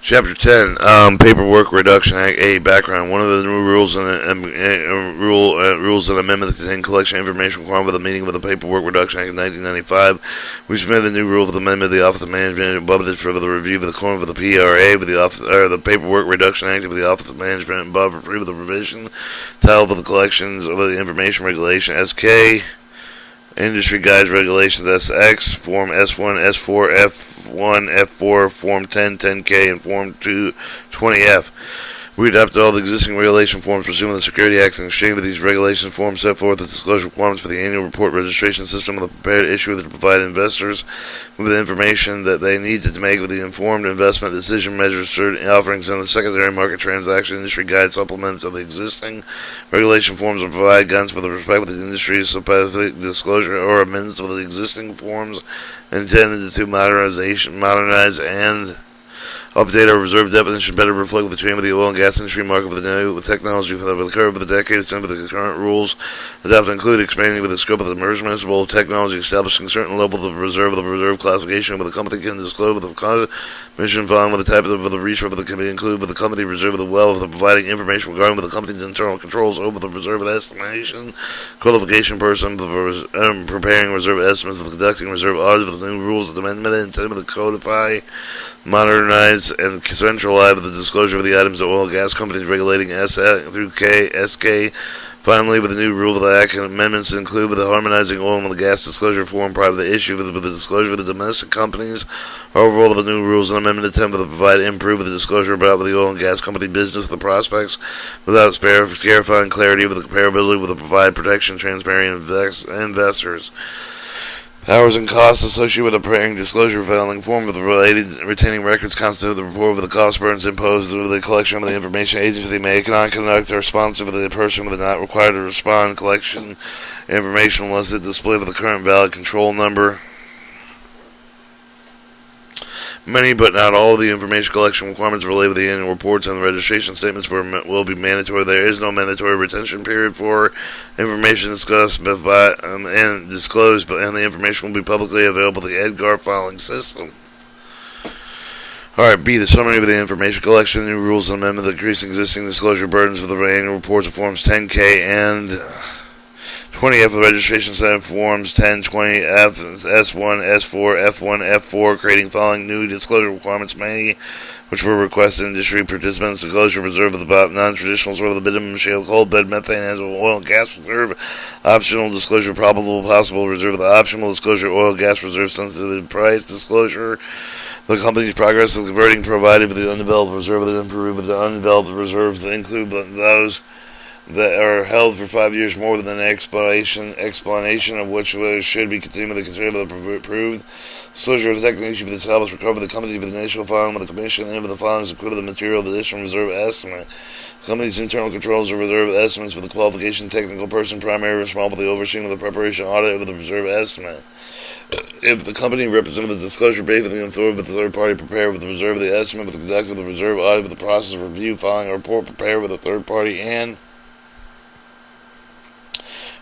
Chapter 10, Paperwork Reduction Act. A background. One of the new rules and rules and amendments contain collection information required by the meaning of the Paperwork Reduction Act of 1995. We submitted a new rule for the amendment of the Office of Management and budgeted for the review of the corner of the PRA with the Paperwork Reduction Act of the Office of Management and above approved the revision title for the collections of the information regulation SK. Industry Guides Regulations SX, Form S1, S4, F1, F4, Form 10, 10K, and Form 220F. We adopted all the existing regulation forms pursuant to the Security Act and exchange with these regulation forms set forth the disclosure requirements for the annual report registration system with a prepared issue to provide investors with the information that they need to make with the informed investment decision measures, certain offerings in the secondary market transaction industry guide supplements of the existing regulation forms and provide guidance with respect to the industry's specific disclosure or amendments of the existing forms intended to modernize and update our reserve definition better reflect the change of the oil and gas industry market with the new technology for the curve of the decades and with the current rules adopted include expanding with the scope of the mergeable technology, establishing certain levels of the reserve classification where the company can disclose with the commission following with the type of the reach of the committee include with the company reserve of the well of the providing information regarding with the company's internal controls over the reserve and estimation qualification person preparing reserve estimates of conducting reserve audits with the new rules of the amendment intended to codify, modernize, and centralize the disclosure of the items of oil and gas companies regulating S through K, SK. Finally, with the new rule of the Act and amendments include with the harmonizing oil and gas disclosure form prior to the issue with the disclosure of the domestic companies. Overall, the new rules and amendment attempt to provide improve the disclosure about the oil and gas company business, the prospects, without scarifying clarity with the comparability with the provide protection, transparent investors. Powers and costs associated with preparing disclosure filing form with the related retaining records constitute the report with the cost burdens imposed with the collection of the information agency may cannot conduct or sponsor for the person with not required to respond collection information unless it display with the current valid control number. Many, but not all, of the information collection requirements related to the annual reports and the registration statements will be mandatory. There is no mandatory retention period for information discussed and disclosed, and the information will be publicly available to the EDGAR filing system. Alright, B, the summary of the information collection, new rules and amendment that increase existing disclosure burdens for the annual reports of Forms 10K and 20F of the registration set of Forms 10, 20F, S1, S4, F1, F4, creating following new disclosure requirements which were requested industry participants. Disclosure reserve about non-traditional sort of the minimum shale, coal bed, methane, as oil and gas reserve, optional disclosure, probable, possible reserve, the optional disclosure, oil, gas reserve, sensitive price disclosure, the company's progress of converting provided with the undeveloped reserve, the improved with the undeveloped reserves that include those that are held for 5 years more than an explanation of which should be continually considered by the approved disclosure of the technique of the established recover the company for the initial filing with the commission and with the filings included the material of the additional reserve estimate. The company's internal controls of reserve estimates for the qualification technical person primarily responsible for the overseeing of the preparation audit of the reserve estimate. If the company represented the disclosure based on the authority of the third party prepared with the reserve of the estimate with the conduct of the reserve audit with the process of review, filing a report prepared with the third party and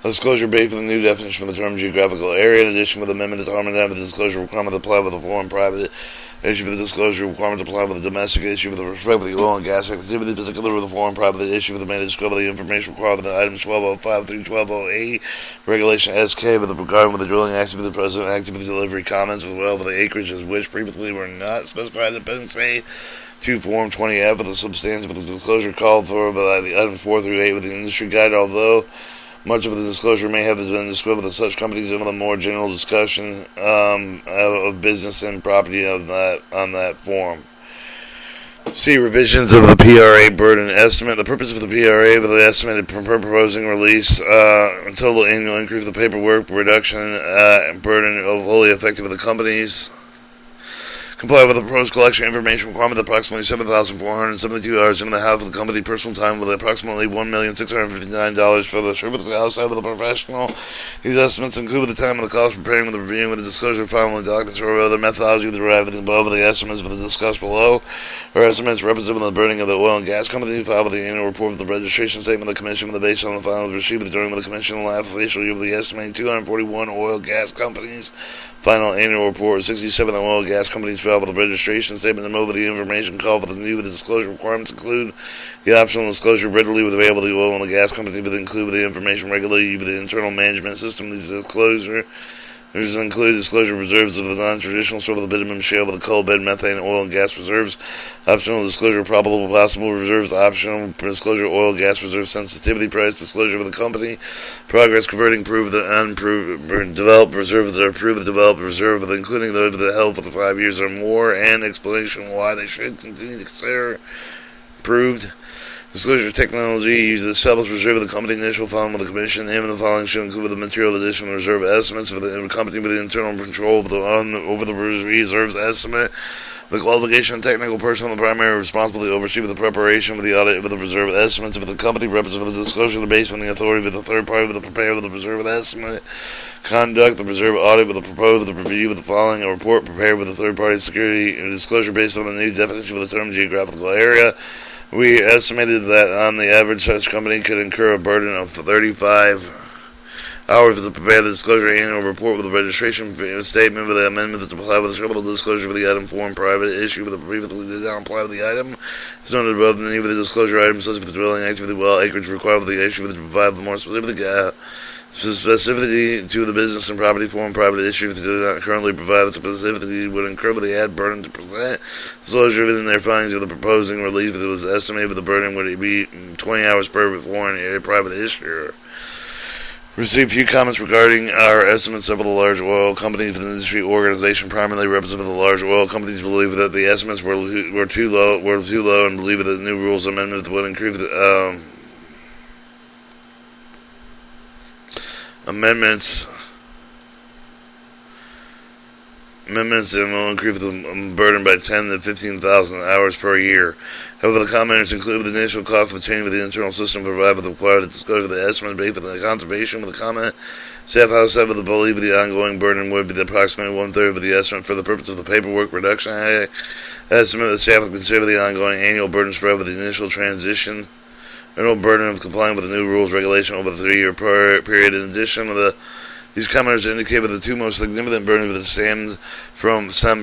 a disclosure based on the new definition for the term geographical area. In addition, with the amendment to harmonize the disclosure requirement apply with the foreign private issue for the disclosure requirement apply with the domestic issue with respect to the oil and gas activity, particularly with the foreign private issue for the main scope of the information required with the items 1205 through 1208, regulation SK with regard with the drilling activity, the present activity delivery comments with well for the acreages which previously were not specified in Appendix A to Form 20F with the substantive of the disclosure called for by the items 4 through 8 with the industry guide, although much of the disclosure may have been disclosed with such companies in a more general discussion of business and property on that form. See revisions of the PRA burden estimate. The purpose of the PRA with the estimated proposing release total annual increase of the paperwork reduction burden of wholly effective of the companies. Comply with the proposed collection information requirement of approximately 7,472 hours in the half of the company personal time with approximately $1,659 for the service outside of the professional. These estimates include the time and the cost of preparing with the reviewing with the disclosure filing documents or other methodology derived above the estimates for the discussed below, or estimates representing the burning of the oil and gas company filed with the annual report of the registration statement of the commission with the base on the filing received during the commission and the official year of the estimating 241 oil and gas companies. Final annual report 67 oil and gas companies filed with the registration statement and over the information called for the new disclosure requirements include the optional disclosure readily available to the oil and the gas company, but include the information regulated with the internal management system. These disclosure There's included disclosure reserves of the non-traditional source of the bitumen, shale, the coal bed, methane, oil, and gas reserves. Optional disclosure probable possible reserves. Optional disclosure oil, gas reserve sensitivity price. Disclosure of the company. Progress converting prove the unproved developed reserve the approved developed reserve, including those that held for the 5 years or more, and explanation why they should continue to consider approved. Disclosure technology uses the established reserve of the company initial filing with the commission. The name of the filing should include the material additional reserve estimates of the company with the internal control over the reserves estimate. The qualification and technical person, the primary responsible to oversee the preparation of the audit of the reserve estimates of the company, representative of the disclosure based on the authority of the third party with the preparer of the reserve estimate. Conduct the reserve audit with the proposed the review of the following a report prepared with the third party security and disclosure based on the new definition of the term geographical area. We estimated that on the average such company could incur a burden of 35 hours to prepare the disclosure annual report with the registration statement with the amendment to apply with the scribble disclosure for the item form private issue with the previously did not apply to the item. It's noted above the need for the disclosure items such as the dwelling activity well acreage required for the issue with the provide the more specificity to the business and property form private issue if they do not currently provide the specificity would incur with the add burden to present disclosure within their findings of the proposing relief that was estimated the burden would be 20 hours per form a private issuer. Received few comments regarding our estimates. Several of the large oil companies and industry organization primarily represent the large oil companies believe that the estimates were too low and believe that the new rules amendment would increase the amendments and will increase the burden by 10 to 15,000 hours per year. However, the commenters include the initial cost of the change of the internal system provided with the required disclosure of the estimate based on the conservation of the comment. Staff House said with the belief of the ongoing burden would be the approximately one-third of the estimate for the purpose of the paperwork reduction estimate. The staff would consider the ongoing annual burden spread with the initial transition annual burden of complying with the new rules regulation over the 3-year period. In addition, these commenters indicate that the two most significant burdens stem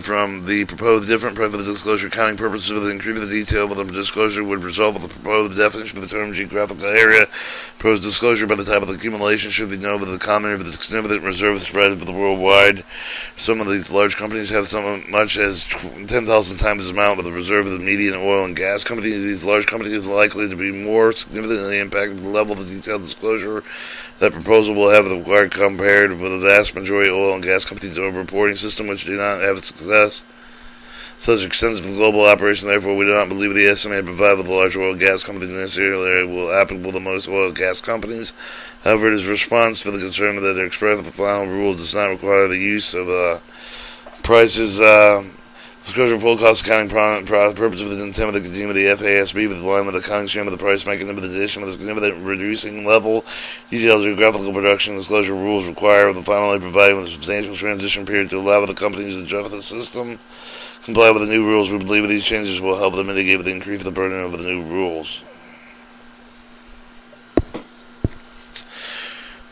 from the proposed different for the disclosure accounting purposes of the increase of the detail of the disclosure would result with the proposed definition of the term geographical area. Proposed disclosure by the type of the accumulation should be known with the commenter of the significant reserve spread for the worldwide. Some of these large companies have so much as 10,000 times the amount of the reserve of the median oil and gas companies. These large companies are likely to be more significantly impacted with the level of the detailed disclosure that proposal will have the required compared with the vast majority of oil and gas companies of a reporting system which do not have success. Such extensive global operation, therefore, we do not believe the estimate provided with the large oil and gas companies in this area will applicable to most oil and gas companies. However, it is response for the concern that the express the final rule does not require the use of prices. Disclosure of full cost accounting purpose of the intent of the continuum of the FASB with the line with the accounting stream of the price mechanism with the addition of the significant reducing level. Detailed geographical production disclosure rules require the finally providing with a substantial transition period to allow the companies to adjust the system. Comply with the new rules. We believe these changes will help them mitigate the increase of the burden of the new rules.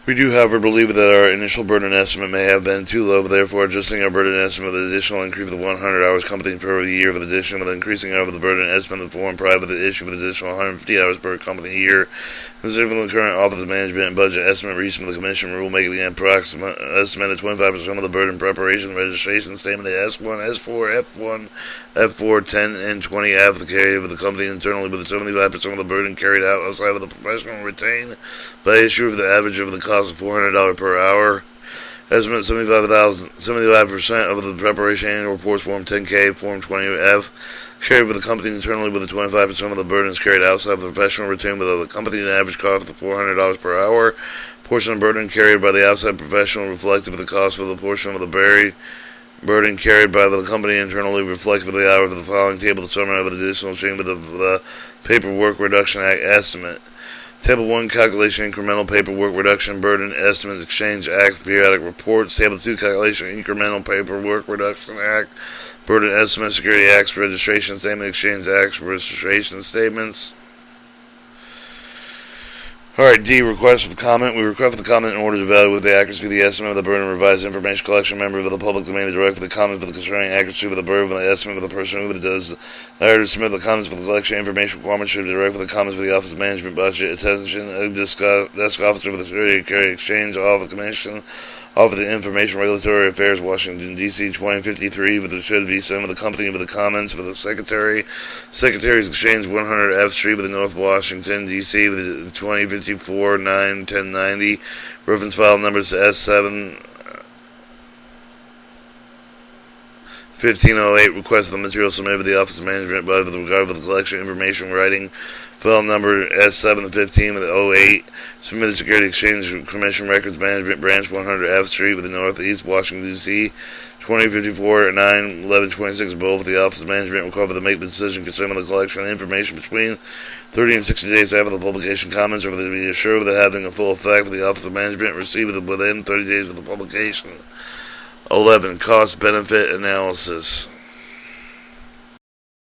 We do, however, believe that our initial burden estimate may have been too low, therefore adjusting our burden estimate with an additional increase of 100 hours company per year with addition with increasing over the burden estimate in the form private the issue with additional 150 hours per company year. Considering the current Office of Management and Budget estimate reached from the Commission rule making the approximate estimated 25% of the burden preparation registration statement at S1, S4, F1, F4, 10, and 20F the carry of the company internally with the 75% of the burden carried out outside of the professional retained by issue of the average of the cost of $400 per hour. Estimate 75% of the preparation annual reports Form 10K, Form 20F, carried with the company internally with the 25% of the burden is carried outside of the professional retained with the company an average cost of $400 per hour. Portion of burden carried by the outside professional reflective of the cost of the portion of the burden carried by the company internally reflective of the hours of the following table to summary of an additional change with the Paperwork Reduction Act estimate. Table 1, Calculation Incremental Paperwork Reduction Burden Estimate Exchange Act Periodic Reports. Table 2, Calculation Incremental Paperwork Reduction Act Burden Estimate Security Acts Registration Statement Exchange Acts Registration Statements. Alright, D, request for the comment. We request for the comment in order to evaluate the accuracy of the estimate of the burden of revised information collection. Member of the public domain to direct for the comment for the concerning accuracy of the burden of the estimate of the person who does desire to submit the comments for the collection information requirement should direct for the comments for the Office of Management Budget. Attention, desk officer for the Security Exchange, Office Commission, Office of Information Regulatory Affairs, Washington, D.C., 2053, but there should be some of the company for the comments for the Secretary. Secretary's Exchange, 100 F Street, with the North Washington, D.C., with 2054, 9, 1090. Reference file numbers S7, 1508. Request the material submitted by the Office of Management with regard to the collection information writing. File number S715 with 08. Submitted Security Exchange Commission Records Management Branch, 100 F Street, with the Northeast Washington, D.C., 2054 9 1126. Both the Office of Management require to make the decision concerning the collection of information between 30 and 60 days after the publication. Comments are to be assured of having a full effect for the Office of Management received within 30 days of the publication. 11. Cost-benefit analysis.